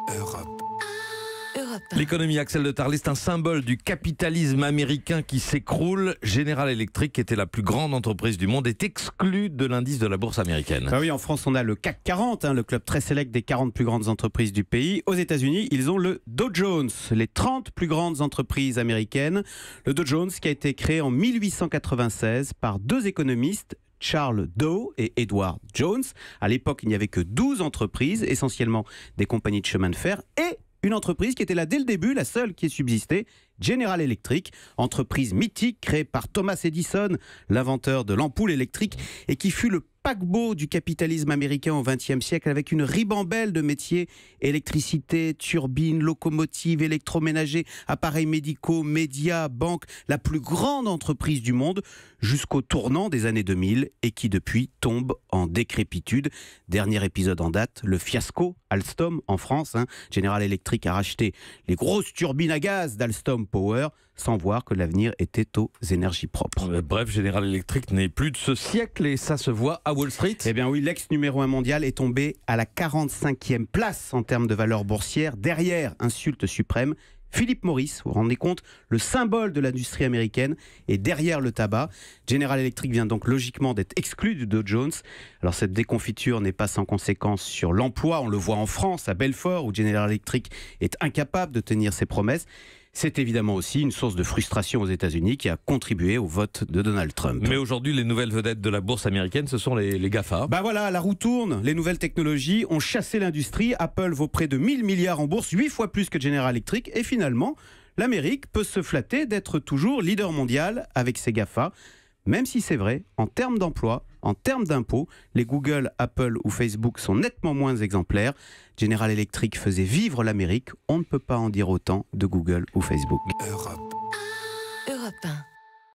Europe. L'économie, Axel de Tarlet, c'est un symbole du capitalisme américain qui s'écroule. General Electric, qui était la plus grande entreprise du monde, est exclue de l'indice de la bourse américaine. Ah oui, en France, on a le CAC 40, le club très sélect des 40 plus grandes entreprises du pays. Aux États-Unis, ils ont le Dow Jones, les 30 plus grandes entreprises américaines. Le Dow Jones qui a été créé en 1896 par deux économistes, Charles Dow et Edward Jones. À l'époque, il n'y avait que 12 entreprises, essentiellement des compagnies de chemin de fer, et une entreprise qui était là dès le début, la seule qui ait subsisté, General Electric, entreprise mythique créée par Thomas Edison, l'inventeur de l'ampoule électrique, et qui fut le paquebot du capitalisme américain au XXe siècle avec une ribambelle de métiers, électricité, turbines, locomotives, électroménager, appareils médicaux, médias, banques, la plus grande entreprise du monde jusqu'au tournant des années 2000 et qui depuis tombe en décrépitude. Dernier épisode en date, le fiasco Alstom en France. General Electric a racheté les grosses turbines à gaz d'Alstom Power sans voir que l'avenir était aux énergies propres. Bref, General Electric n'est plus de ce siècle et ça se voit à Wall Street. Eh bien oui, l'ex numéro 1 mondial est tombé à la 45e place en termes de valeur boursière, derrière insulte suprême. Philip Morris, vous vous rendez compte, le symbole de l'industrie américaine est derrière le tabac. General Electric vient donc logiquement d'être exclu du Dow Jones. Alors cette déconfiture n'est pas sans conséquence sur l'emploi. On le voit en France, à Belfort, où General Electric est incapable de tenir ses promesses. C'est évidemment aussi une source de frustration aux États-Unis qui a contribué au vote de Donald Trump. Mais aujourd'hui, les nouvelles vedettes de la bourse américaine, ce sont les GAFA. Bah voilà, la roue tourne. Les nouvelles technologies ont chassé l'industrie. Apple vaut près de 1000 milliards en bourse, 8 fois plus que General Electric. Et finalement, l'Amérique peut se flatter d'être toujours leader mondial avec ses GAFA. Même si c'est vrai, en termes d'emploi, en termes d'impôts, les Google, Apple ou Facebook sont nettement moins exemplaires. General Electric faisait vivre l'Amérique. On ne peut pas en dire autant de Google ou Facebook. Europe.